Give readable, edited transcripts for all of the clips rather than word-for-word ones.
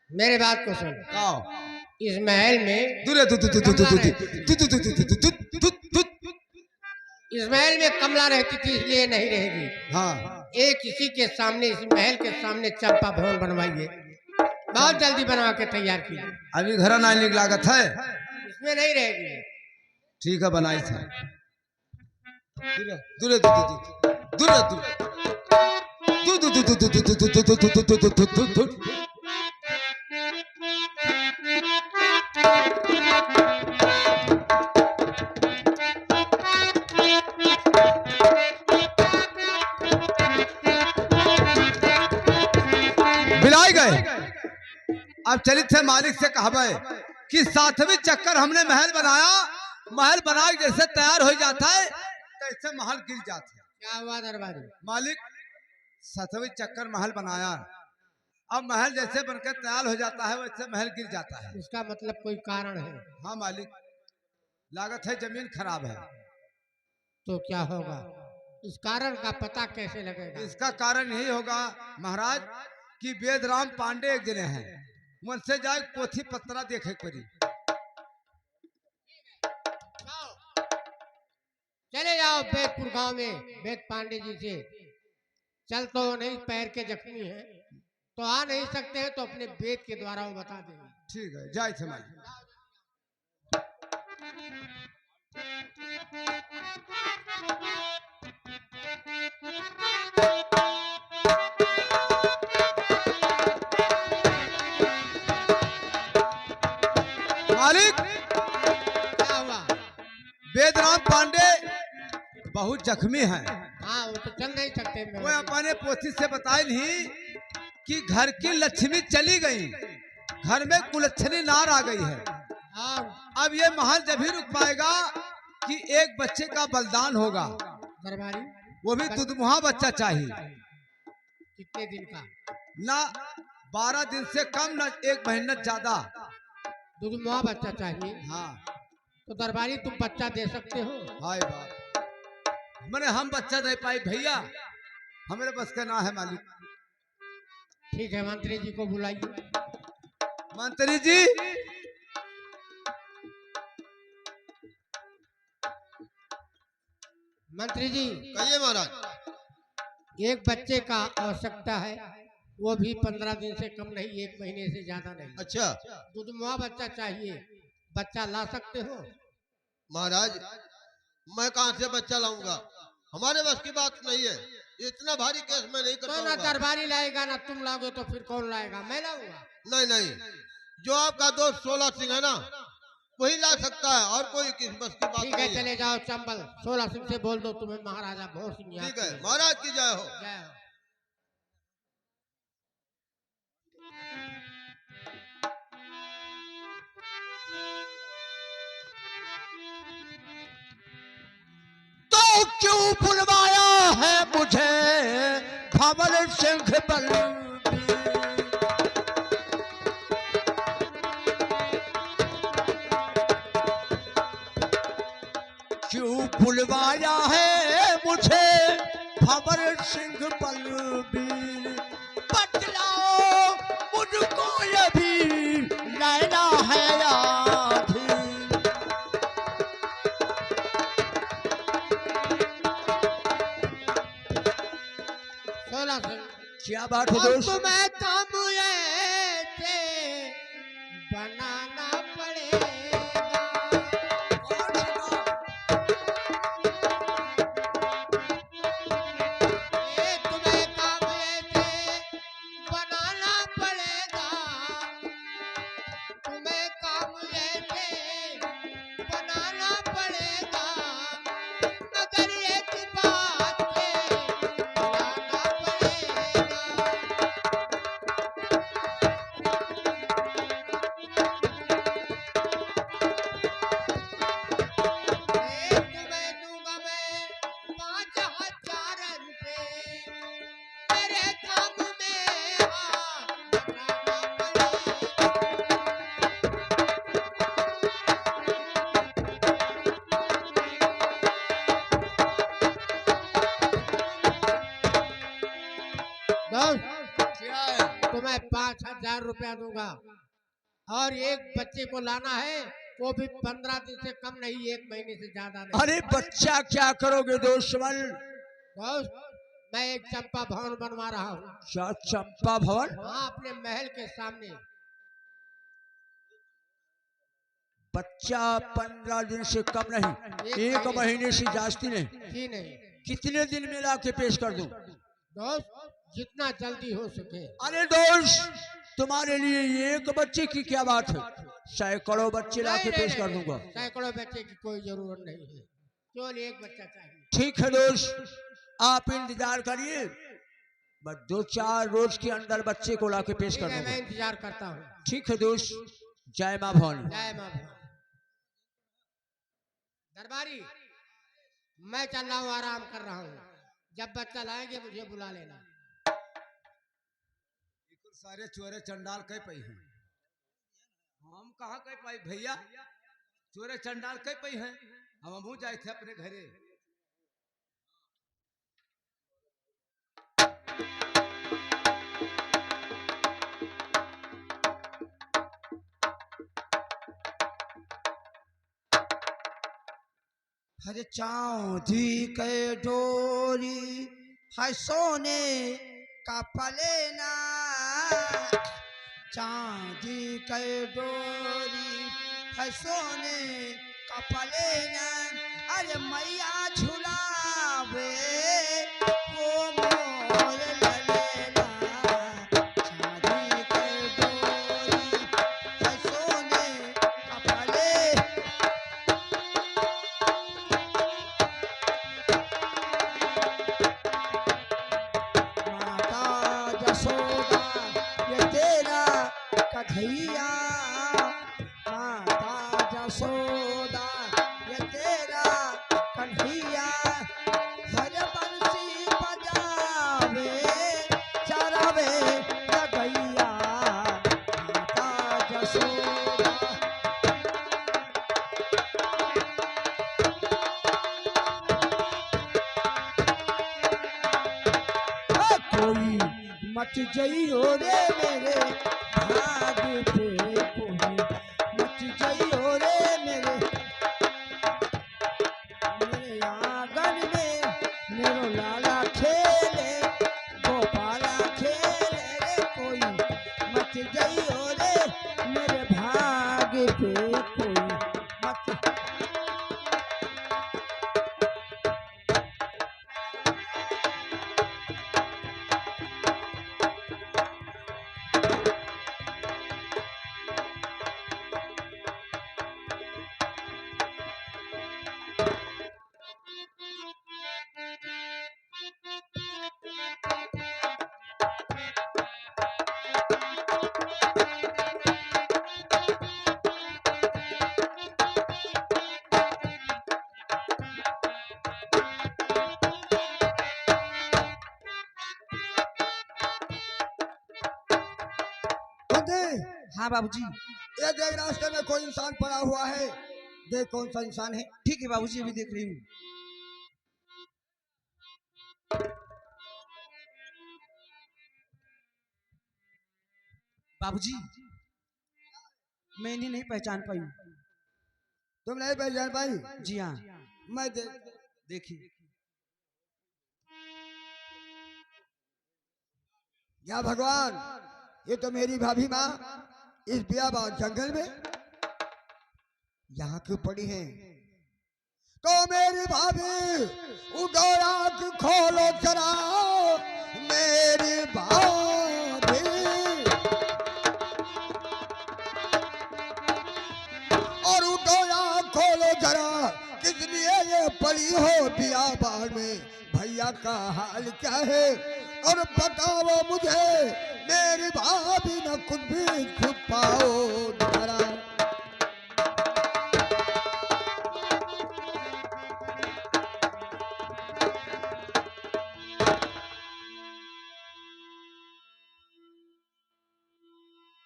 मेरे बात को सुन। आओ इस महल में दूरे दू दू दू दू दू दू दू दू दू दू दू दू। इस महल में कमला रहती थी, इसलिए नहीं रहेगी। हाँ एक इसी के सामने, इस महल के सामने चंपा भवन बनवाइए। बहुत जल्दी बनवा के तैयार कीजिए। अभी घर आने की लागत है। इसमें नहीं रहेगी। ठीक है बनाई था। दूरे दूरे दू दू दू दूरे दू दू दू दू दू दू दू दू दू दू दू दू दू दू। बिलाई गए। अब चलित थे मालिक से कहबे कि सातवीं चक्कर हमने महल बनाया, महल बना के जैसे तैयार हो जाता है तैसे महल गिर जाता है। क्या हुआ दरबारी? मालिक सातवीं चक्कर महल बनाया, अब महल जैसे बनकर तैयार हो जाता है वैसे महल गिर जाता है। इसका मतलब कोई कारण है? हाँ मालिक, लागत है जमीन खराब है। तो क्या होगा? इस कारण का पता कैसे लगेगा? इसका कारण यही होगा महाराज कि वेदराम पांडे एक जने हैं, उनसे जाए पोथी पत्रा देखे पड़ी। चले जाओ बेदपुर गांव में वेद पांडे जी से। चल तो नहीं, पैर के जख्मी हैं तो आ नहीं सकते हैं, तो अपने वेद के द्वारा वो बता देंगे। ठीक है जाए थे मालिक। मालिक क्या हुआ? वेदराम पांडे बहुत जख्मी हैं। हाँ, वो तो चल नहीं सकते। वो अपने पोथी से बताए नहीं कि घर की लक्ष्मी चली गई, घर में कुलच्छनी नार आ गई है। हाँ, अब ये महल जब ही रुक पाएगा कि एक बच्चे का बलिदान होगा, दरबारी वो भी दुधमुहा बच्चा चाहिए। कितने दिन का? ना 12 दिन से कम, ना 1 महीना ज्यादा। दुधमुहा बच्चा चाहिए। हाँ तो दरबारी तुम बच्चा दे सकते हो? हाय बाप, मैंने हम बच्चा दे पाई भैया, हमारे बस का ना है मालिक। ठीक है, मंत्री जी को बुलाइए। मंत्री जी मंत्री जी, कहिए महाराज। एक बच्चे का आवश्यकता है, वो भी 15 दिन से कम नहीं, 1 महीने से ज्यादा नहीं। अच्छा दुधमुहा बच्चा चाहिए। बच्चा ला सकते हो? महाराज, मैं कहाँ से बच्चा लाऊंगा? हमारे बस की बात नहीं है, इतना भारी केस मैं नहीं कर तो ना पाऊंगा। दरबारी लाएगा ना तुम लाओगे, तो फिर कौन लाएगा? मैं लाऊंगा। नहीं नहीं, जो आपका दोस्त 16 सिंह है ना, वही ला सकता है, और कोई किस बस की बात ठीक है, नहीं है। चले जाओ चंबल, 16 सिंह से बोल दो तुम्हें महाराजा भोर सिंह याद ठीक है करें। महाराज की जय हो। जय हो। तो क्यों बुलवाया है मुझे भंवर सिंह बलबीर? क्यों बुलवाया है मुझे भंवर सिंह बलबीर? बतलाओ मुझको ये भी नैना है आधी। 16 सिंह, क्या बात है और दोस्त? तुम्हें काम ऐसे बनाना पड़ेगा। ये तुम्हें काम ऐसे बनाना पड़ेगा। तुम्हें काम ऐसे बनाना पड़ेगा। मगर एक बात पे बनाना पड़ेगा। रुपया दूंगा। और एक बच्चे को लाना है, वो भी 15 दिन से कम नहीं, 1 महीने से ज्यादा नहीं। अरे बच्चा क्या करोगे दुश्मन? दोस्त, मैं एक चंपा भवन बनवा रहा हूँ। क्या चंपा भवन? हाँ, अपने महल के सामने। बच्चा 15 दिन से कम नहीं, 1 महीने से जास्ती नहीं। जी नहीं। कितने दिन में ला के पेश कर दूं? दोस्त, जितना जल्दी हो सके। अरे दोस्त, तुम्हारे लिए एक बच्चे की क्या बात है, सैकड़ों बच्चे ला के पेश कर दूंगा। सैकड़ों बच्चे की कोई जरूरत नहीं है, केवल एक बच्चा चाहिए। ठीक है दोस्त, आप इंतजार करिए, बस 2-4 रोज के अंदर बच्चे को ला के पेश कर मैं दूंगा। इंतजार करता हूँ। ठीक है दोस्त, जय माँ भवानी। जय माँ भवानी। दरबारी, मैं चल रहा हूँ, आराम कर रहा हूँ। जब बच्चा लाएंगे मुझे बुला लेना। सारे चोरे चंडाल कह पई हैं, हम कहाँ कह पाई भैया, चोरे चंडाल कह पई हैं। हम जाए थे अपने घरे। हरे चांदी के डोरी है सोने का पलेना, चांदी के डोरी है सोने का पलेना। अरे मैया झुलावे वो मोर ललेना, चांदी के डोरी है सोने का पलेना। जसोदा ये तेरा कन्हैया, माता जसोदा ये तेरा कन्हैया। हर बंसी बजावे चरावे लगैया, माता जसोदा। कोई मच जइयो रे मेरे भाग पे, कोई मच जइयो रे मेरे आंगन में। मेरो लाला खेले गोपाला खेले रे, कोई मच जइयो रे मेरे भाग पे, कोई मच। हाँ बाबूजी। ये देख रास्ते में कोई इंसान पड़ा हुआ है, देख कौन सा इंसान है। ठीक है बाबूजी, अभी देख रही हूँ। बाबूजी, मैं इन्हें नहीं पहचान पाई। तुम नहीं पहचान पाई? जी हाँ। मैं देखिए, या भगवान, ये तो मेरी भाभी माँ इस बियाबान जंगल में यहाँ क्यों पड़ी है? तो मेरी भाभी उठो आँख खोलो जरा, मेरी भाभी। और उठो आँख खोलो जरा, किस लिए ये पड़ी हो बियाबान में, भैया का हाल क्या है? और बताओ मुझे मेरी भाभी न खुद भी छुपाओ जरा।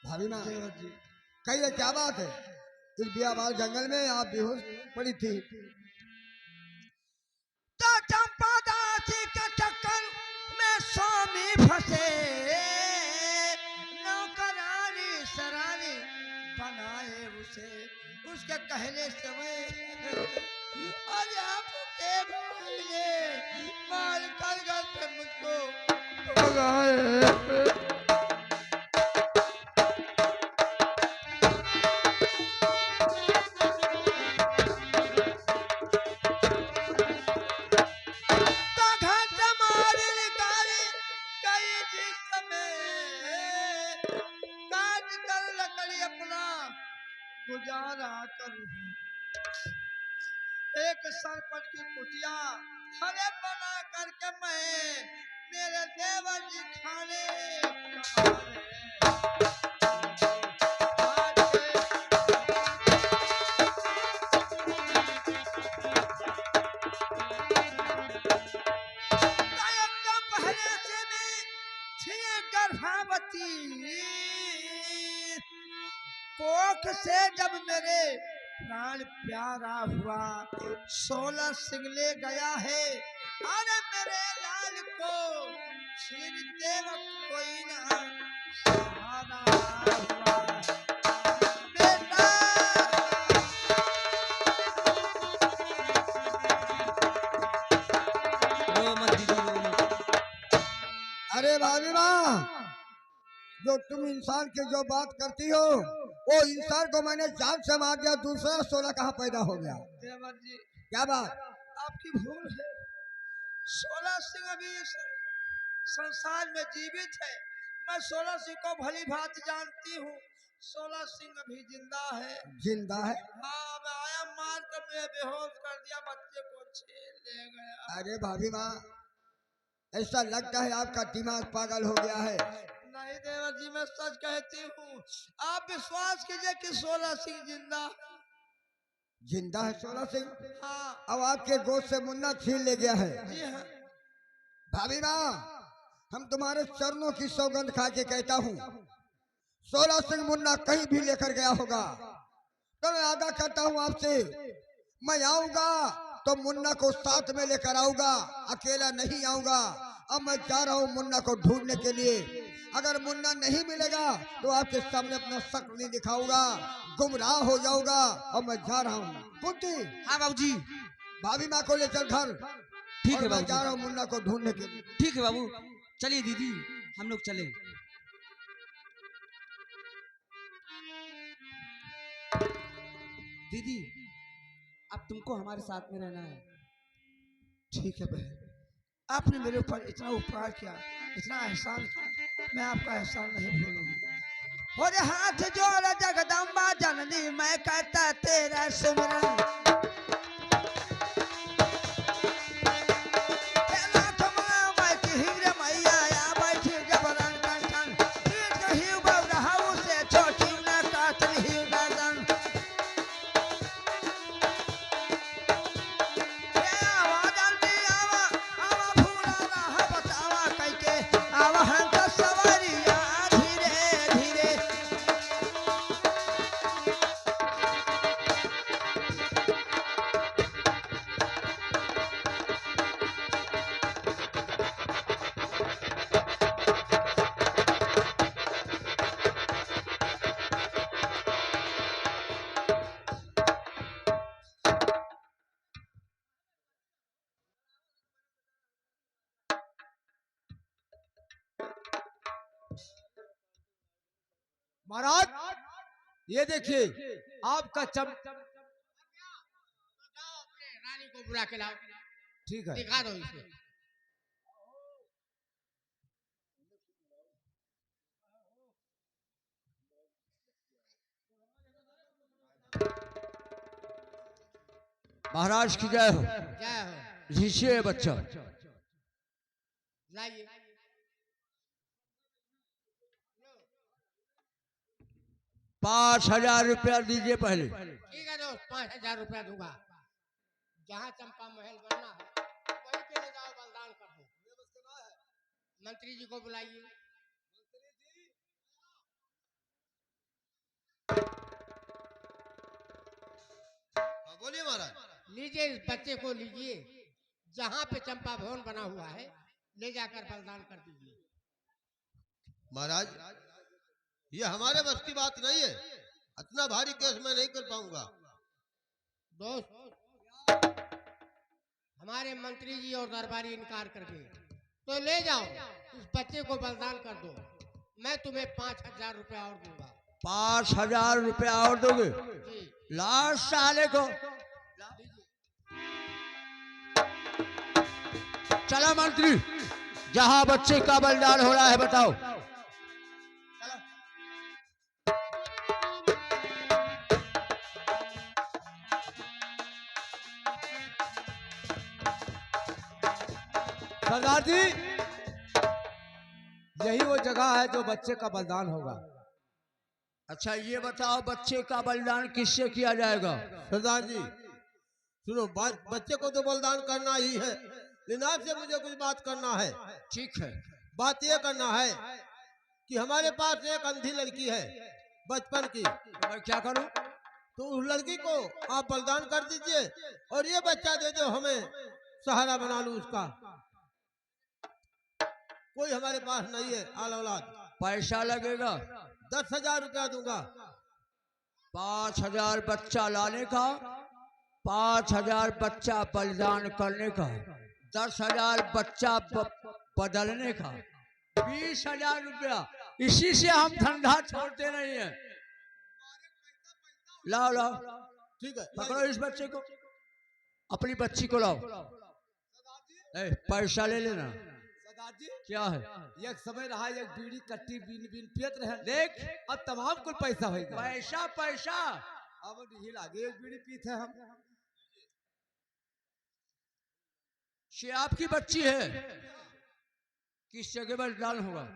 भाभी माँ कहिए क्या बात है? इस बियाबान जंगल में आप बेहोश पड़ी थी। तो चंपा दासी के चक्कर में स्वामी फंसे, नौकरानी उसके कहने से मैं अरे आपके भाई ने मार कर घर पे मुझको भगाए। गुजारा करूं एक सरपंच की कुटिया हरे बना करके मैं मेरे देवर जी खाने पहले से भी थी गर्भवती कोख से जब मेरे प्राण प्यारा हुआ 16 सिंह ले गया है अरे मेरे लाल को छीनते वक्त कोई ना सहारा हुआ बेटा। अरे भाभी माँ, जो तुम इंसान की जो बात करती हो वो इंसान को मैंने जान से मार दिया, दूसरा 16 कहाँ पैदा हो गया? देवर जी क्या बात? आपकी भूल है। 16 सिंह अभी इस संसार में जीवित है। मैं 16 सिंह को भली भांति जानती हूँ। 16 सिंह अभी जिंदा है। जिंदा है? हाँ, मैं आया मार कर मैं बेहोश कर दिया, बच्चे को छीन ले गया। अरे भाभी माँ, ऐसा लगता है आपका दिमाग पागल हो गया है। नहीं देवर जी, मैं सच कहती हूँ। आप विश्वास कीजिए कि 16 सिंह जिंदा। जिंदा है 16 सिंह? हाँ। अब आपके गोद से मुन्ना छीन ले गया है। जी हाँ। भाभी माँ, हम तुम्हारे चरणों की सौगंध खा के कहता हूँ 16 सिंह मुन्ना कहीं भी लेकर गया होगा तो मैं वादा करता हूँ आपसे, मैं आऊंगा तो मुन्ना को साथ में लेकर आऊंगा, अकेला नहीं आऊंगा। अब मैं जा रहा हूँ मुन्ना को ढूंढने के लिए। अगर मुन्ना नहीं मिलेगा तो आपके सामने अपना शक्ल नहीं दिखाऊंगा, गुमराह हो जाऊंगा। और मैं जा रहा हूँ। कुंती, हाँ बाबूजी। भाभी माँ को ले चल घर। ठीक है मैं बाबूजी। जा रहा हूँ मुन्ना को ढूंढने के लिए। ठीक है बाबू, चलिए दीदी हम लोग चले। दीदी अब तुमको हमारे साथ में रहना है। ठीक है बहन, आपने मेरे ऊपर इतना उपकार किया, इतना एहसान किया, मैं आपका एहसान नहीं भूलूंगी। और हाथ जोड़ जगदम्बा जननी मैं कहता तेरा सुमरन। महाराज ये देखिए आपका जाओ अपने रानी को बुला के लाओ, ठीक है। दिखा दो इसे। महाराज की जय हो। जय हो। ऋषि है बच्चा। लाइए। 5000 रुपया दीजिए पहले। ठीक है दोस्त, 5000 रुपया दूंगा। जहाँ चंपा महल बनना है वहीं पे ले जाओ, बलिदान कर दो। मंत्री जी को बुलाइए। हाँ बोलिए महाराज। लीजिए इस बच्चे को, लीजिए जहाँ पे चंपा भवन बना हुआ है ले जाकर बलिदान कर दीजिए। महाराज ये हमारे बस की बात नहीं है, इतना भारी केस मैं नहीं कर पाऊंगा। दोस्त, हमारे मंत्री जी और दरबारी इनकार कर गए, तो ले जाओ इस बच्चे को बलिदान कर दो। मैं तुम्हें 5,000 रुपया और दूंगा। 5,000 रुपया और दोगे? जी। लाश साले को। चलो मंत्री, जहां बच्चे का बलिदान हो रहा है बताओ। सरदार जी, यही वो जगह है जो बच्चे का बलिदान होगा। अच्छा ये बताओ, बच्चे का बलिदान किससे किया जाएगा? सरदार जी सुनो, बच्चे को तो बलिदान करना ही है, लेकिन आपसे मुझे कुछ बात करना है। ठीक है। बात ये करना है कि हमारे पास एक अंधी लड़की है बचपन की, तो मैं क्या करूं? तो उस लड़की को आप बलिदान कर दीजिए और ये बच्चा दे दो, हमें सहारा बना लूं उसका। कोई हमारे पास नहीं है आल औलाद। पैसा लगेगा? 10,000 रुपया दूंगा। 5,000 बच्चा लाने का, 5,000 बच्चा बलिदान करने का, 10,000 बच्चा बदलने का, 20,000 रुपया। इसी से हम धंधा छोड़ते नहीं है। लाओ लाओ, ठीक है, पकड़ो इस बच्चे को, अपनी बच्ची को लाओ। पैसा ले लेना। सरदार जी क्या है? एक समय रहा, एक बीड़ी कट्टी बीन बीन पियत रहे, देख, अब तमाम कुल पैसा हो गया। पैसा पैसा। अब नहीं लागे, एक बीड़ी पीते हम। ये आपकी बच्ची है, किस जगह बलिदान होगा?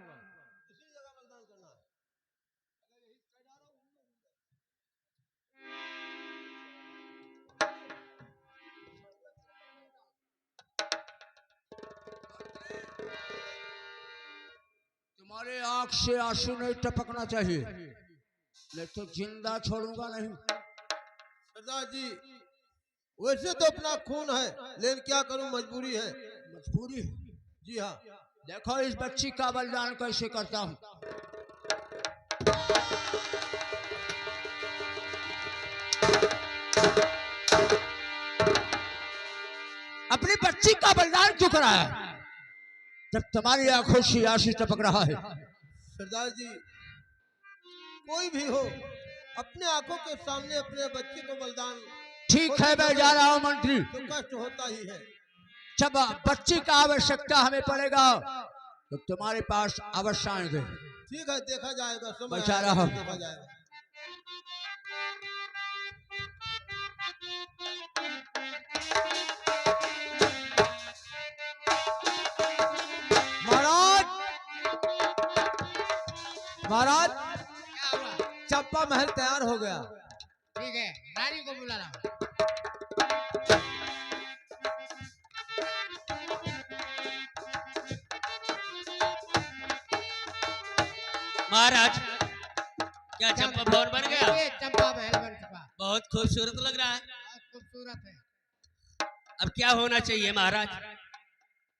तुम्हारे आंख से आंसू नहीं टपकना चाहिए, नहीं तो जिंदा छोड़ूंगा नहीं। सरदार जी वैसे तो अपना खून है, लेकिन क्या करूं, मजबूरी है। मजबूरी? जी हाँ। देखो इस बच्ची का बलिदान कैसे करता हूं। अपनी बच्ची का बलिदान क्यों करा है जब तुम्हारी आंखों से आंसू टपक रहा है? सरदार जी कोई भी हो, अपने आंखों के सामने अपने बच्चे को बलिदान, ठीक है, मैं जा रहा हूं मंत्री। तो कष्ट होता ही है। जब बच्ची का आवश्यकता हमें पड़ेगा तो तुम्हारे पास अवश्य आएंगे। ठीक है, देखा जाएगा, समय बचा आएगा, रहा हूं। देखा जाएगा। महाराज, महाराज, क्या हुआ? चंपा महल तैयार हो गया। ठीक है, रानी को बुला रहा हूं। महाराज, क्या चंपा भवन बन गया? ये चंपा महल बन चुका, बहुत खूबसूरत लग रहा है। बहुत खूबसूरत है। अब क्या होना चाहिए महाराज?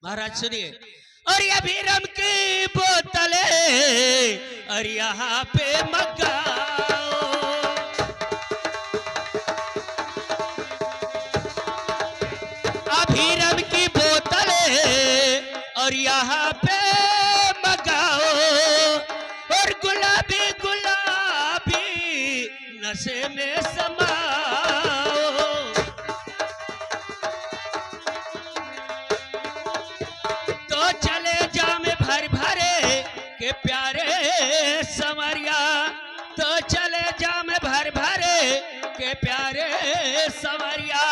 महाराज सुनिए, और ये भी रम की बोतलें और यहाँ पे मगाओ, अभी रम की बोतलें और यहाँ पे मगाओ, और गुलाबी गुलाबी नशे में समाओ। तो चले जाम भर भरे के प्यारे संवरिया, तो चले जाम भर भरे के प्यारे संवरिया,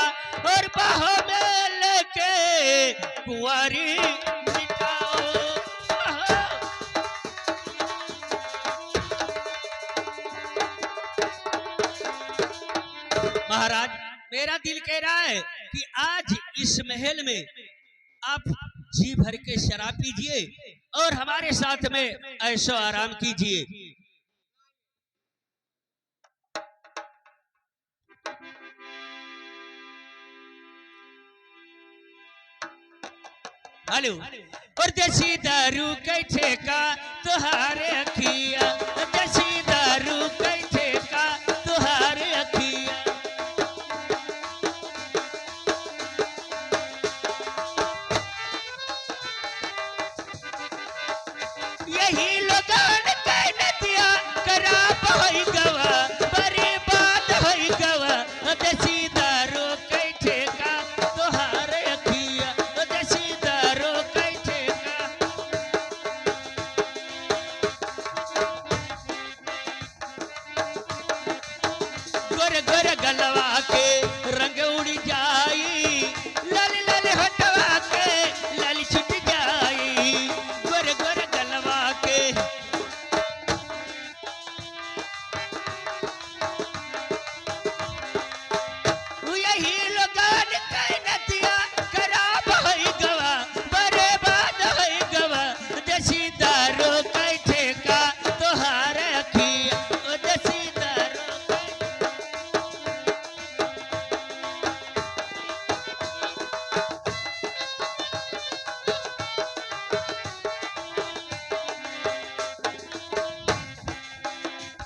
और बाहों में लेके कुंवारी बिठाओ। महाराज, मेरा दिल कह रहा है कि आज इस महल में आप जी भर के शराब पीजिए और हमारे साथ में ऐशो आराम कीजिए। हेलो, और देसी दारू कैठे का तुहारे अखिया, देसी दारू कैठे का तुहारे अखिया। है गवा बर्बाद है गवा देसी दारू के ठेका तोहार अखिया देसी दारू के ठेका गोर गोर गलवा के रंग उड़ जाई लाल लाल हटवा के लाल छुट जाई गोर गोर गलवा के यही लोगन के नदिया खराब है गवा बर्बाद है गवा देसी दारू के ठेका तोहार अखिया देसी दारू के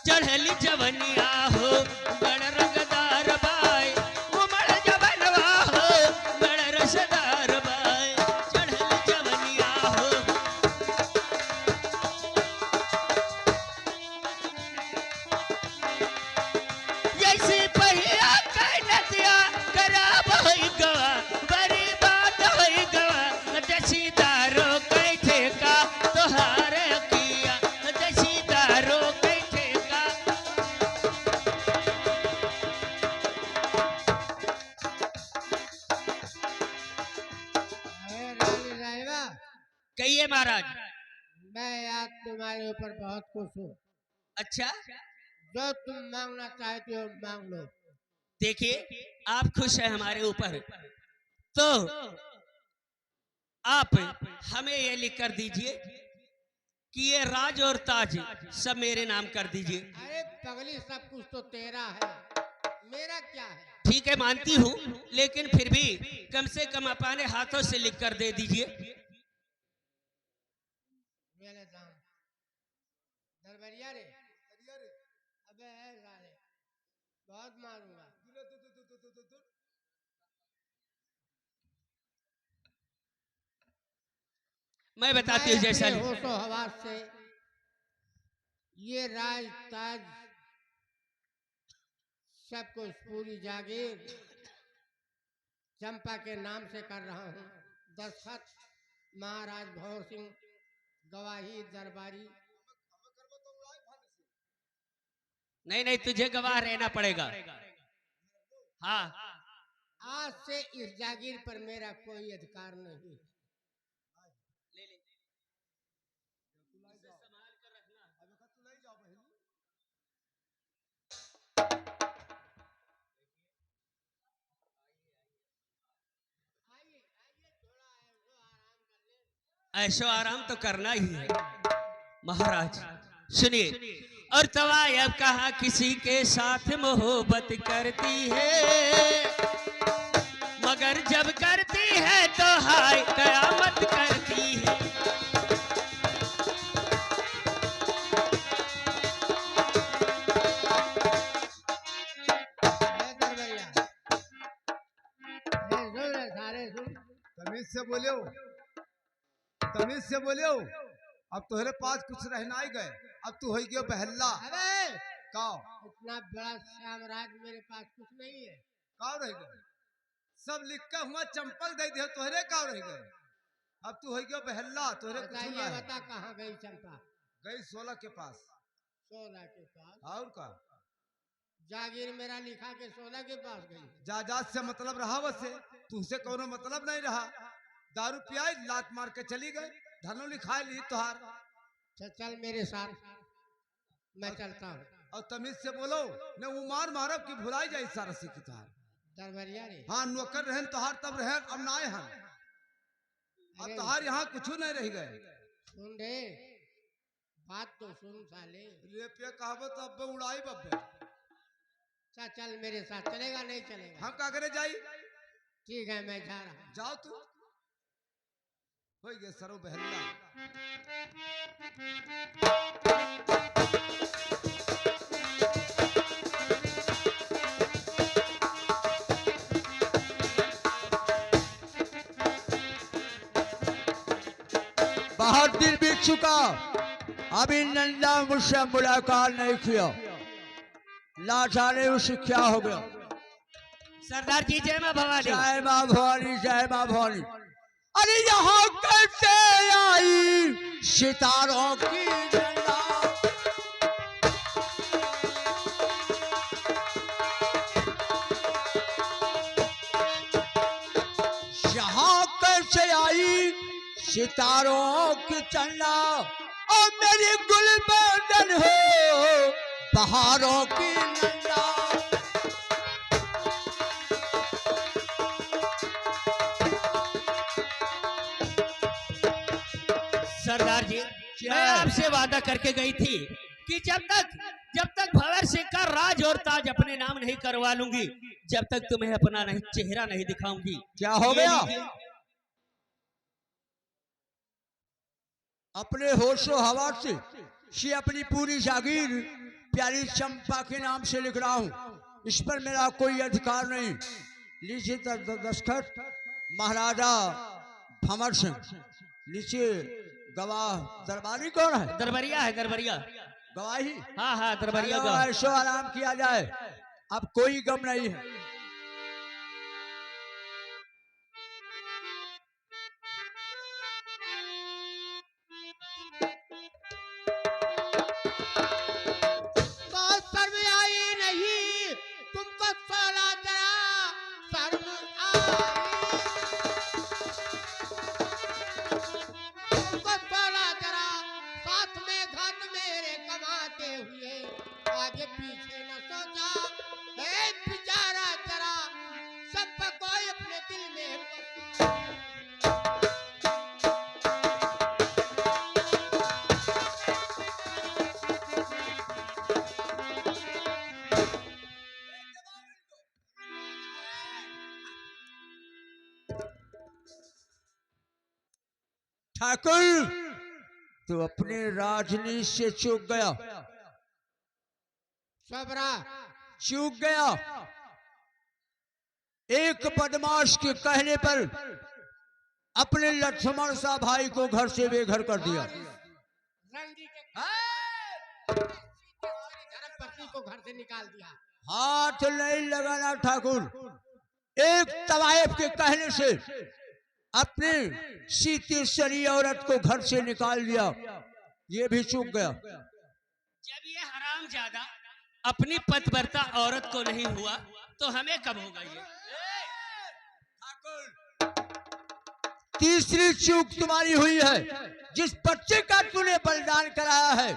चढ़ली जवनिया हो बड़ रंगदार बाय उमड़ जवनवा हो बड़ रसदार बाय चढ़ली जवनिया हो जैसे पहिया के नदिया खराब है गवा बर्बाद है गवा देसी दारू के ठेका तोहार अखिया देसी दारू के ठेका अरे रानी साहिबा, कहिए महाराज। मैं आज तुम्हारे ऊपर बहुत खुश हूँ। अच्छा जो तुम मांगना चाहते हो मांग लो। देखिए आप खुश हैं हमारे ऊपर तो आप हमें ये लिख कर दीजिए कि ये राज और ताज सब मेरे नाम कर दीजिए। अरे पगली, सब कुछ तो तेरा है, मेरा क्या है? ठीक है मानती हूँ, लेकिन फिर भी कम से कम अपने हाथों से लिख कर दे दीजिए। मेरे दाम दरबरिया रे, अबे है साले, बहुत मारूंगा। मैं बताती हूँ जैसा मैं अपने होशो हवास से ये राज ताज सब कुछ पूरी जागीर चंपा के नाम से कर रहा हूँ। दस्तखत महाराज भंवर सिंह, गवाही दरबारी। नहीं नहीं, तुझे गवाह रहना पड़ेगा। हाँ आज से इस जागीर पर मेरा कोई अधिकार नहीं। ऐशो आराम तो करना ही है महाराज। सुनिए, और तवायब कहा किसी के साथ मोहब्बत करती है, मगर जब करती है तो हाय कयामत करती है। दरबरिया, सुन सारे सुन। तमीज से बोलियो, तमीज से बोलियो। अब तुम्हारे पास कुछ रहना ही गए, अब तू हो गयो बहल्ला। अरे का इतना बड़ा साम्राज्य मेरे पास कुछ नहीं है। का रह गए? सब लिखा हुआ चंपल दे दिया, तुम्हारे का रह गए? अब तू हो गयो बहल्ला, तुम्हारे कुछ बताइए, ना है। बता कहाँ गई चंपा? गई 16 के पास। 16 के पास? और का जागीर मेरा लिखा के 16 के पास गई। जायदाद से मतलब रहा, वैसे तुझसे कोनो मतलब नहीं रहा। दारू पियाई, लात मार के चली गई, धनो लिखाई ली तुहार। चल मेरे साथ, मैं चलता हूँ। और तमीज से बोलो, न उमार मारब की भुलाई जाए सारा सीखी तुहार। दरबरिया रे, हाँ नौकर रहन तुहार तब रहन, अब ना आए हम। अब अरे तुहार यहाँ कुछ नहीं रह गए। सुन रे, बात तो सुन साले। रे पे कहावत अब उड़ाई बब्बे। चल मेरे साथ, चलेगा नहीं चलेगा? हम का करे जाई? ठीक है, मैं जा रहा हूँ। जाओ तू। हो गए सरो बहल्ला। बहुत दिन बीत चुका, अभी नंदा मुझसे मुलाकात नहीं किया। ना जाने उसे क्या हो गया। सरदार जी जय मां भवानी। जय मां भवानी, जय मां भवानी। अरे यहाँ कैसे आई सितारों की झंडा। यहाँ कैसे आई सितारों की चंदा और मेरी गुलबदन हो बहारों की नंदा। सरदार जी मैं आपसे वादा करके गई थी कि जब तक भंवर सिंह का राज और ताज अपने नाम नहीं करवा लूंगी, जब तक तुम्हें अपना नहीं चेहरा नहीं दिखाऊंगी। क्या हो ये गया? लीजिए। अपने होशो हवा से अपनी पूरी जागीर प्यारी चंपा के नाम से लिख रहा हूँ। इस पर मेरा कोई अधिकार नहीं। लीजिए दस्तखत महाराजा भंवर सिंह। लीजिए गवाह दरबारी कौन है? दरबरिया है, दरबरिया। गवाही? हाँ हाँ दरबरिया चलो, का। ऐशो आराम किया जाए, अब कोई गम नहीं है। तो शर्म आई नहीं तुमको सोला जरा शर्म आई। तुमको सोला जरा साथ में घात मेरे कमाते हुए आगे पीछे न सोचा। ए बेचारा जरा सब पर कोई अपने दिल में बसा। ठाकुर तो अपने राजनीति से चूक गया, सबरा चूक गया। एक बदमाश के कहने पर अपने लक्ष्मण सा भाई को घर से बेघर कर दिया। रंडी के धर्मपत्नी को घर से निकाल दिया। हाथ नहीं लगाना ठाकुर। एक तवायफ के कहने से अपने सीतेश्वरी औरत को घर से निकाल दिया, ये भी चूक गया। जब ये हरामजादा अपनी पतिव्रता औरत को नहीं हुआ तो हमें कब होगा ये? तीसरी चूक तुम्हारी हुई है। जिस बच्चे का तूने बलिदान कराया है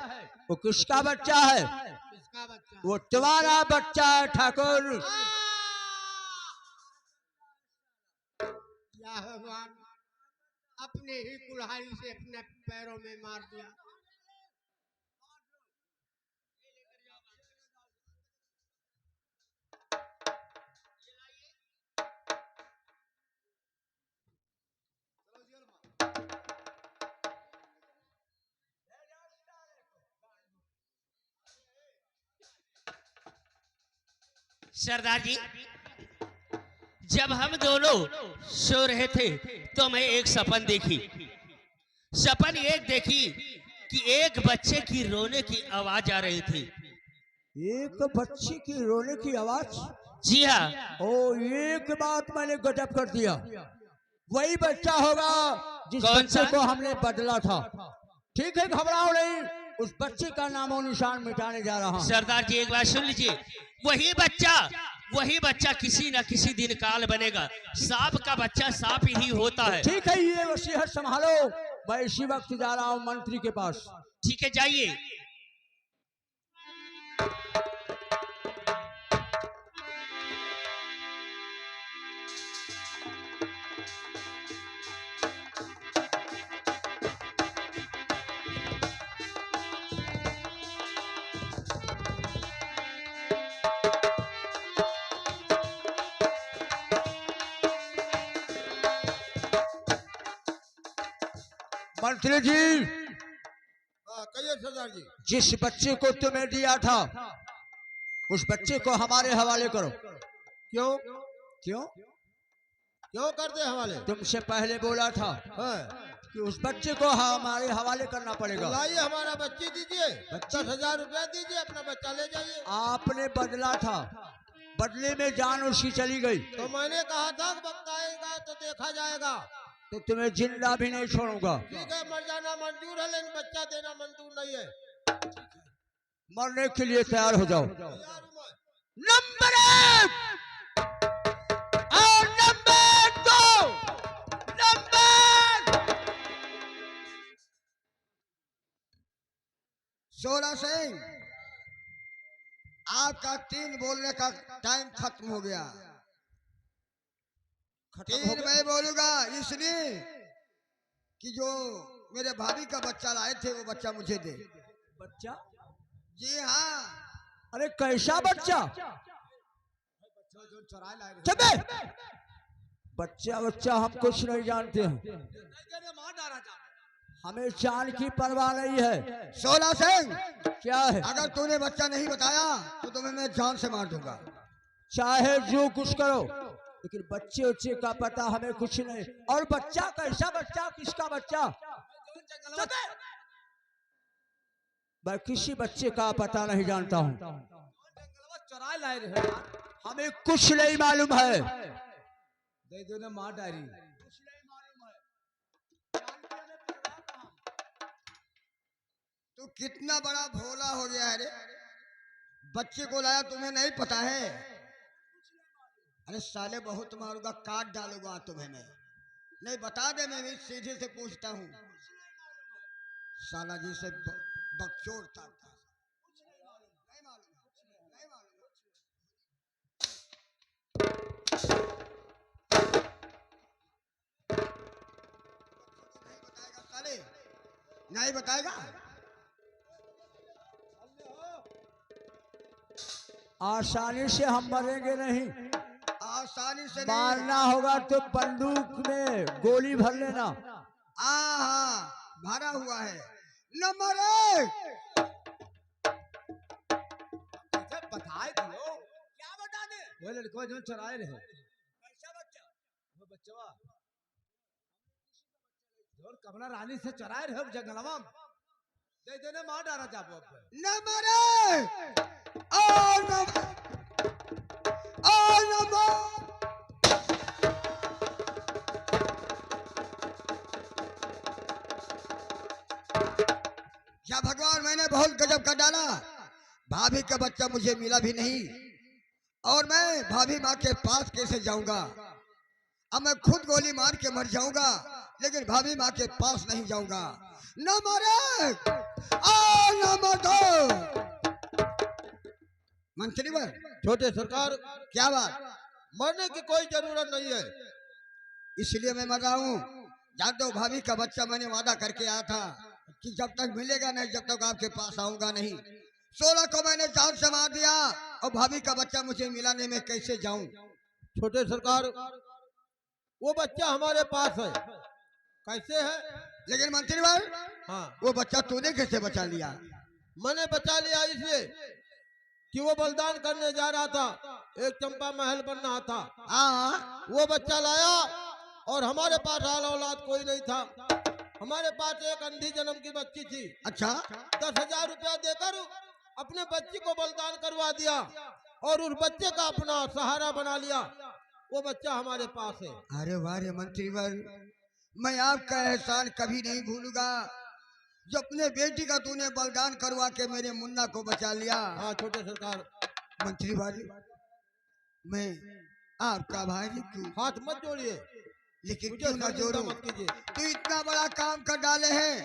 वो किसका बच्चा है? किसका बच्चा? वो तुम्हारा बच्चा है ठाकुर। या भगवान अपने ही कुल्हाड़ी से अपने पैरों में मार दिया। सरदार जी जब हम दोनों सो रहे थे तो मैं एक सपन देखी। सपन एक देखी कि एक बच्चे की रोने की आवाज आ रही थी। एक बच्चे की रोने की आवाज? जी हाँ। ओ, एक बात मैंने गजब कर दिया। वही बच्चा होगा जिस कौन बच्चे सा? को हमने बदला था। ठीक है, घबराओ नहीं, उस बच्चे का नामो निशान मिटाने जा रहा हूं। सरदार जी एक बात सुन लीजिए, वही बच्चा किसी न किसी दिन काल बनेगा। सांप का बच्चा सांप ही होता है। ठीक है, ये वसीयत संभालो। मैं इसी वक्त जा रहा हूँ मंत्री के पास। ठीक है जाइए। मंत्री जी, कहिए सरदार जी। जिस बच्चे को तुम्हें दिया था उस बच्चे को हमारे हवाले करो। क्यों क्यों? क्यों कर दे हवाले? तुमसे पहले बोला था हाँ। कि कि उस बच्चे को हमारे हवाले करना पड़ेगा। लाइए हमारा बच्ची दीजिए, 10,000 रुपया दीजिए, अपना बच्चा ले जाइए। आपने बदला था, बदले में जान उसकी चली गई, तो मैंने कहा था कि वक्त आएगा तो देखा जाएगा। तो तुम्हें जिंदा भी नहीं छोड़ूंगा। ठीक है, मर जाना मंजूर है, लेकिन बच्चा देना मंजूर नहीं है। मरने के लिए तैयार हो जाओ। तैयार हूं मैं। नंबर 1 और नंबर 2 नंबर 16 सिंह, आपका 3 बोलने का टाइम खत्म हो गया। 3 मैं बोलूंगा इसलिए कि जो मेरे भाभी का बच्चा लाए थे वो बच्चा मुझे दे। बच्चा? जी हाँ। अरे कैसा बच्चा? चबे बच्चा बच्चा हम कुछ नहीं जानते हैं, हमें जान की परवाह नहीं है। 16 सिंह, क्या है? अगर तूने बच्चा नहीं बताया तो तुम्हें मैं जान से मार दूंगा। चाहे जो कुछ करो, लेकिन बच्चे उच्चे का पता हमें कुछ नहीं। और बच्चा कैसा बच्चा, किसका बच्चा? मैं किसी बच्चे का पता नहीं जानता हूँ, हमें कुछ नहीं मालूम है। दे दो ना माँ डायरी। तू कितना बड़ा भोला हो गया है रे, बच्चे को लाया तुम्हें नहीं पता है? अरे साले बहुत मारूंगा, काट डालूंगा तुम्हें मैं। नहीं बता दे, मैं भी सीधे से पूछता हूँ। साला जी से बकचोद था। नहीं मालूम, नहीं मालूम। नहीं बताएगा साले, नहीं बताएगा। आसानी से हम मरेंगे नहीं, आसानी से नहीं। मारना होगा तो बंदूक में गोली भर लेना। हाँ, भरा हुआ है। नंबर 1, बताए दियो। क्या बता दे? वो लड़को जो चराए रहे। कैसा बच्चा? वो बच्चा जोर कमला रानी से चराए रहे जंगलवा में। दे देने मार डाला जाबो अब। नंबर 1 और नंबर क्या भगवान, मैंने बहुत गजब कर डाला। भाभी का बच्चा मुझे मिला भी नहीं, और मैं भाभी माँ के पास कैसे जाऊंगा? अब मैं खुद गोली मार के मर जाऊंगा, लेकिन भाभी माँ के पास नहीं जाऊंगा। नंबर 1 और नंबर 2। मंत्री बन छोटे सरकार, क्या बात? मरने की कोई जरूरत नहीं है। इसलिए मैं मर रहा हूँ। जादव भाभी का बच्चा मैंने वादा करके आया था कि जब तक मिलेगा नहीं, जब तक आपके पास आऊंगा नहीं। 16 को मैंने जान से मार दिया, और भाभी का बच्चा मुझे मिलाने में कैसे जाऊं? छोटे सरकार, वो बच्चा हमारे पास है। कैसे है? लेकिन मंत्री भाई, हाँ, वो बच्चा तूने कैसे बचा लिया? मैंने बचा लिया इसलिए कि वो बलिदान करने जा रहा था, एक चंपा महल बन रहा था। हाँ, वो बच्चा लाया, और हमारे पास हाल औलाद कोई नहीं था। हमारे पास एक अंधी जन्म की बच्ची थी। अच्छा। 10,000 रुपया देकर अपने बच्ची को बलिदान करवा दिया, और उस बच्चे का अपना सहारा बना लिया। वो बच्चा हमारे पास है। अरे वाह रे मंत्री वर, मैं आपका एहसान कभी नहीं भूलूंगा, जो अपने बेटी का तूने बलिदान करवा के मेरे मुन्ना को बचा लिया। हाँ छोटे सरकार। मंत्री भाई, मैं आपका भाई क्यों हाथ मत जोड़िए, लेकिन मुझे क्यों ना शर्मिंदा जोड़ूं? मत कीजिए। तू इतना बड़ा काम कर डाले हैं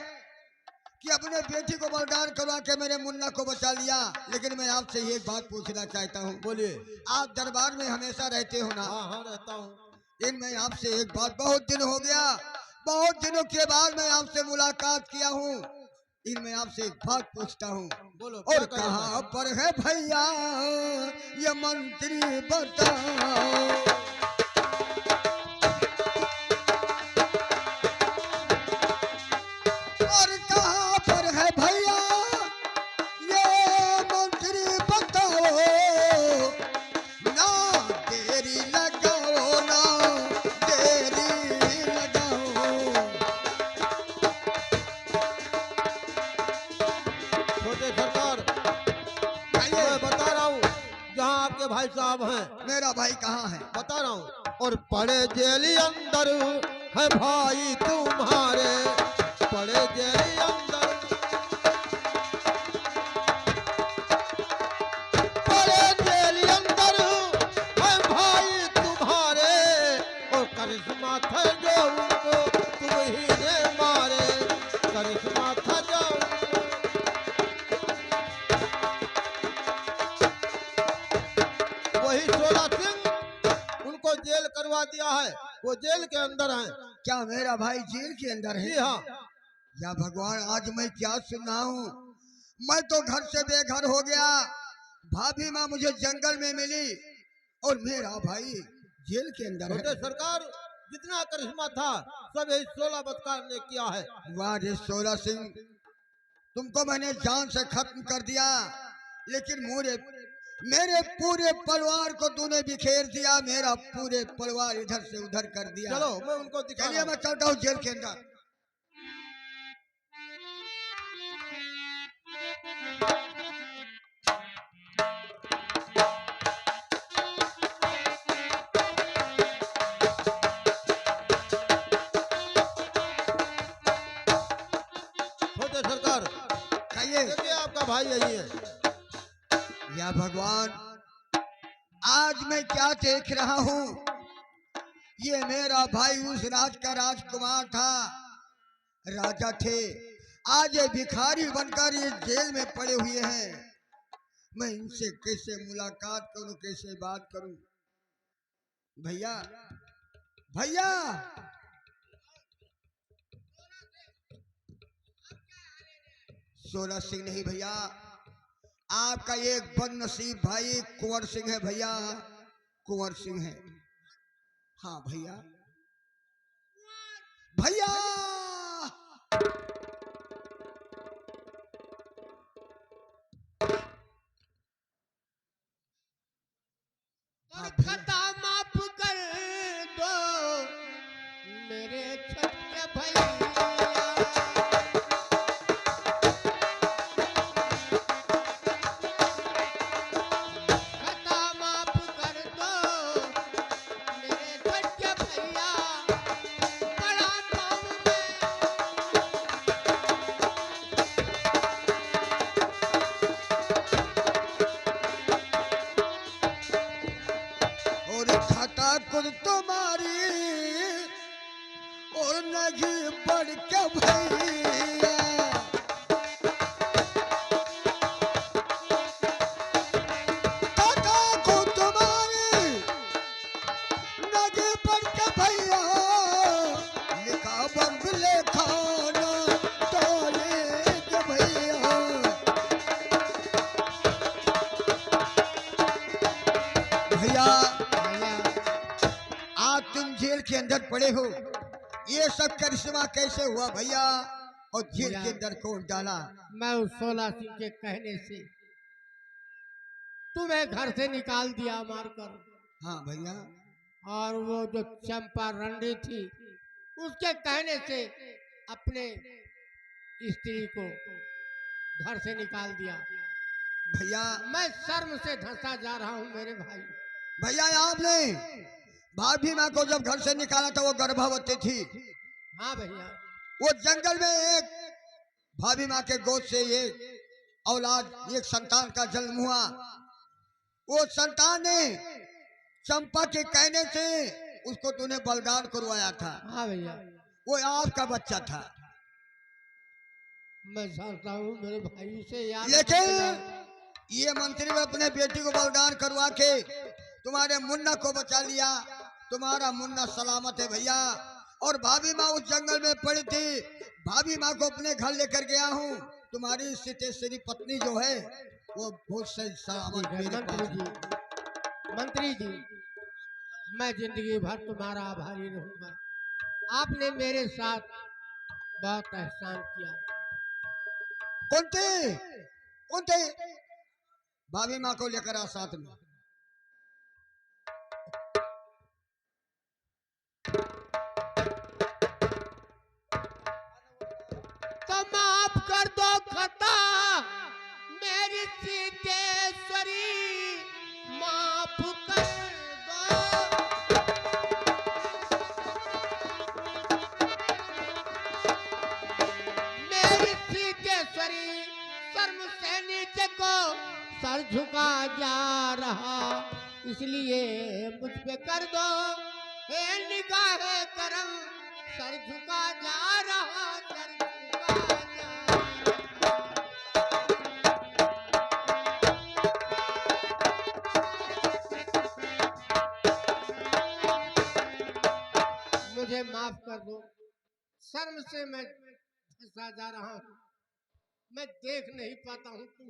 कि अपने बेटी को बलिदान करवा के मेरे मुन्ना को बचा लिया, लेकिन मैं आपसे एक बात पूछना चाहता हूँ। बोलिए। आप दरबार में हमेशा रहते हो ना? हाँ हाँ, रहता हूँ। लेकिन मैं आपसे एक बात, बहुत दिन हो गया, बहुत दिनों के बाद मैं आपसे मुलाकात किया हूँ, लेकिन मैं आपसे एक बात पूछता हूँ। बोलो। और कहाँ पर है भैया ये मंत्री बताओ? और कहाँ पर है भैया ये मंत्री बताओ? ना देरी लगाओ, ना देरी लगाओ। आपके भाई साहब हैं। मेरा भाई कहाँ है? बता रहा हूँ। और पड़े जेल अंदर है भाई तुम्हारे, पड़े जेल अंदर, पड़े जेल अंदर है भाई तुम्हारे। और करिश्मा था जो उनको तुम ही ने मारे, करिश्मा था जो वही 16 सिंह उनको जेल करवा दिया है, वो जेल के अंदर हैं। क्या मेरा भाई जेल के अंदर है? जी हाँ। या भगवान, आज मैं क्या सुन रहा हूँ? मैं तो घर से बेघर हो गया, भाभी माँ मुझे जंगल में मिली और मेरा भाई जेल के अंदर छोटे है। सरकार, जितना करिश्मा था सब यही 16 बदकार ने किया है। वाह रे 16 सिंह, तुमको मैंने जान से खत्म कर दिया, लेकिन मेरे पूरे परिवार को तूने बिखेर दिया, मेरा पूरे परिवार इधर से उधर कर दिया। चलो मैं उनको दिखा चलिए मैं चलता हूँ जेल के अंदर। छोटे सरकार, खाइए। देखिए आपका भाई यही है। या भगवान, आज मैं क्या देख रहा हूँ? ये मेरा भाई उस राज का राजकुमार था, राजा थे, आज ये भिखारी बनकर ये जेल में पड़े हुए हैं। मैं इनसे कैसे मुलाकात करूं, कैसे बात करूं? भैया, भैया, सोलह सिंह नहीं भैया, आपका एक बदनसीब भाई कुंवर सिंह है भैया, कुंवर सिंह है। हाँ भैया, भैया और खता माफ कर दो मेरे छोटे भैया, खता माफ कर दो मेरे छोटे भैया, बड़ा पाऊं और खता खुद तुम्हारी और नहीं बढ़ के भैया। खता खुद तुम्हारी नहीं बढ़ के भैया, लिखा बंगले खाना तोले के भैया। भैया, आज तुम जेल के अंदर पड़े हो, ये सब करिश्मा कैसे हुआ भैया? और जेल के अंदर कौन डाला? मैं उस 16 सिंह के कहने से तुम्हें घर से निकाल दिया मारकर, हाँ भैया, और वो जो चंपा रंडी थी उसके कहने से अपने स्त्री को घर से निकाल दिया। भैया, मैं शर्म से धंसा जा रहा हूँ मेरे भाई। भैया आपने भाभी माँ को जब घर से निकाला था वो गर्भवती थी। हाँ भैया, वो जंगल में एक भाभी माँ के गोद से एक औलाद, एक संतान का जन्म हुआ। वो संतान ने चंपा के कहने से उसको तूने बलिदान करवाया था। हाँ भैया, वो आपका बच्चा था। मैं जानता हूँ मेरे भाई से यार, लेकिन ये मंत्री ने अपने बेटी को बलिदान करवा के तुम्हारे मुन्ना को बचा लिया। तुम्हारा मुन्ना सलामत है भैया। और भाभी माँ उस जंगल में पड़ी थी, भाभी माँ को अपने घर लेकर गया हूँ। तुम्हारी सितेश्वरी पत्नी जो है वो बहुत सही सलामत मेरे पास है। मंत्री जी, मैं जिंदगी भर तुम्हारा आभारी रहूंगा। आपने मेरे साथ बहुत एहसान किया। कौनते कौनते भाभी माँ को लेकर आ साथ में। तो माफ कर दो खता मेरी सिद्धेश्वरी माँ कर दो। मेरी सीतेश्वरी शर्म से नीचे को सर झुका जा रहा, इसलिए मुझ पे कर दो हे निगाह करम। सर झुका जा रहा, सर झुका जा रहा। मुझे माफ कर दो, शर्म से मैं फंसा जा रहा हूँ, मैं देख नहीं पाता हूँ तुम।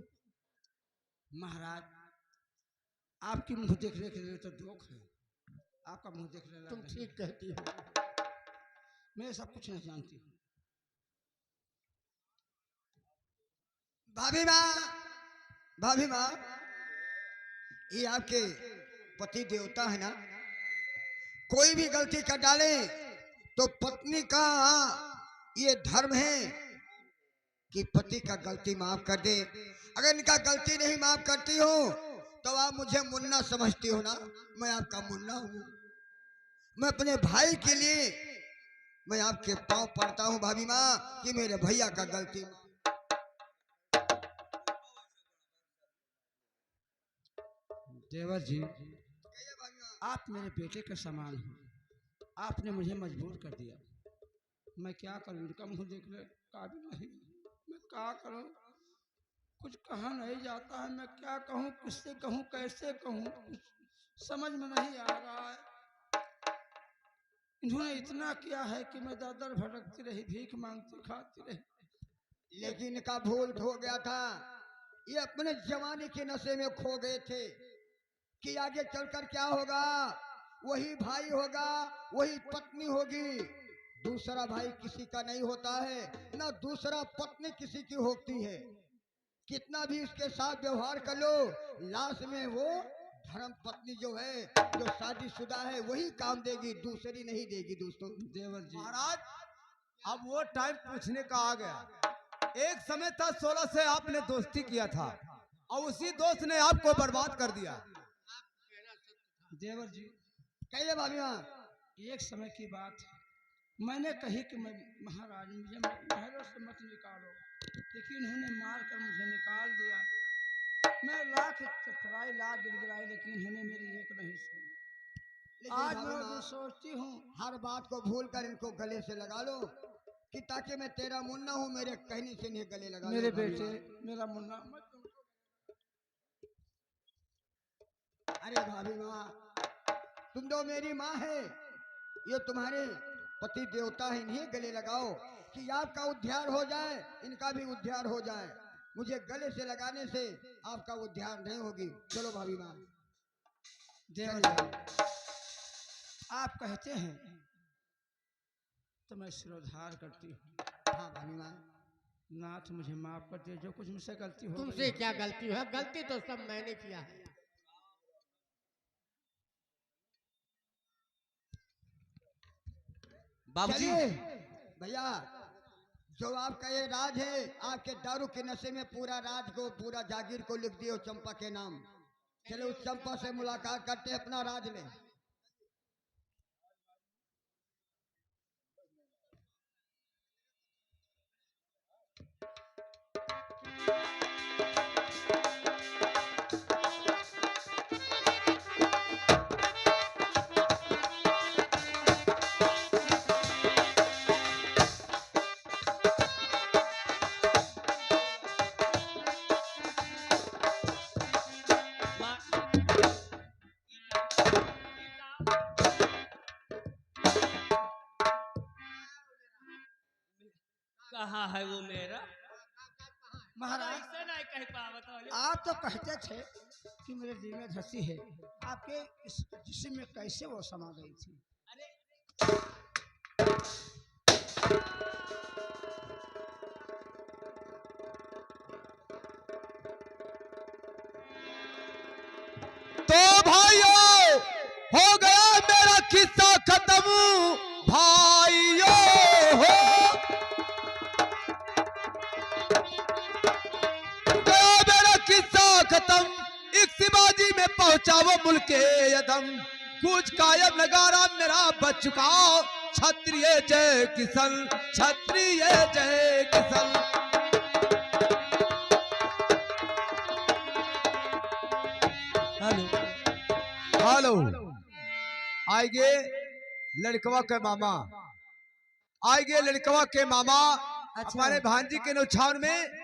महाराज आपकी मुंह देखने के लिए तो दुख है, आपका मुंह देखने तुम लगा ठीक कहती हो। मैं सब कुछ नहीं जानती हूँ। भाभी माँ, ये आपके पति देवता है ना, कोई भी गलती कर डाले तो पत्नी का ये धर्म है कि पति का गलती माफ कर दे। अगर इनका गलती नहीं माफ करती हो तो आप मुझे मुन्ना समझती हो ना, मैं आपका मुन्ना हूँ। मैं अपने भाई के लिए मैं आपके पांव पड़ता हूँ भाभी माँ कि मेरे भैया का गलती। देवर जी, आप मेरे बेटे के समान हैं, आपने मुझे मजबूर कर दिया। मैं क्या करूं, इनका मुंह देखने काबिल नहीं, मैं क्या करूं, कुछ कहा नहीं जाता है। मैं क्या कहूं, किससे कहूं, कैसे कहूं, कुछ समझ में नहीं आ रहा है। इन्होंने इतना किया है कि मैं दर दर भटकती रही, भीख मांगती खाती रही। लेकिन इनका भूल हो गया था, ये अपने जवानी के नशे में खो गए थे कि आगे चलकर क्या होगा, वही भाई होगा, वही पत्नी होगी। दूसरा भाई किसी का नहीं होता है, ना दूसरा पत्नी किसी की होती है। कितना भी उसके साथ व्यवहार कर लो, लास्ट में वो धर्म पत्नी जो है, जो शादीशुदा है, वही काम देगी, दूसरी नहीं देगी। दोस्तों देवर जी, महाराज अब वो टाइम पूछने का आ गया। एक समय था 16 से आपने दोस्ती किया था और उसी दोस्त ने आपको बर्बाद कर दिया। देवर जी, कहिए भाभिया। एक समय की बात है, मैंने कही कि मैं महाराज मुझे महलों से मत निकालो, लेकिन उन्होंने मार कर मुझे निकाल दिया। मैं लाख चतराई लाख गिड़गिड़ाई, लेकिन उन्होंने मेरी एक नहीं सुनी। लेकिन आज भाभी मैं माँ, जो सोचती हूँ, हर बात को भूल कर इनको गले से लगा लो कि ताकि मैं तेरा मुन्ना हूँ, मेरे कहने से इन्हें गले लगा लो। मेरे भाभी बेटे, माँ। मेरा मुन्ना, मैं अरे भाभी माँ, तुम तो मेरी माँ है, ये तुम्हारे पति देवता है, इन्हें गले लगाओ कि आपका उद्धार हो जाए, इनका भी उद्धार हो जाए। मुझे गले से लगाने से आपका उद्धार नहीं होगी। चलो भाभी माँ। देवर जी, आप कहते हैं तो मैं सिरोधार करती हूँ। हाँ भाभी माँ। नाथ मुझे माफ कर दे, जो कुछ मुझसे गलती हो तुमसे क्या गलती है, गलती तो सब मैंने किया है। बाबूजी, चलिए भैया, जो आपका ये राज है, आपके दारू के नशे में पूरा राज को, पूरा जागीर को लिख दियो चंपा के नाम। चलो उस चंपा से मुलाकात करते, अपना राज ले। कहाँ है वो मेरा महाराज, ऐसे नहीं कह पावत वाले। आप तो कहते थे कि मेरे दिल में धसी है, आपके इस जिस्म में कैसे वो समा गई थी? तो भाइयों, हो गया मेरा किस्सा खत्म। भाइयों हो गया मेरा किस्सा खत्म। एक शिवाजी में पहुंचावो मुल्के यदम कुछ कायम नगारा मेरा बच चुका क्षत्रिय जय किशन क्षत्रिय जय किशन। हेलो आएंगे लड़कवा के मामा, आएंगे लड़कवा के मामा हमारे भांजी के नुछावर में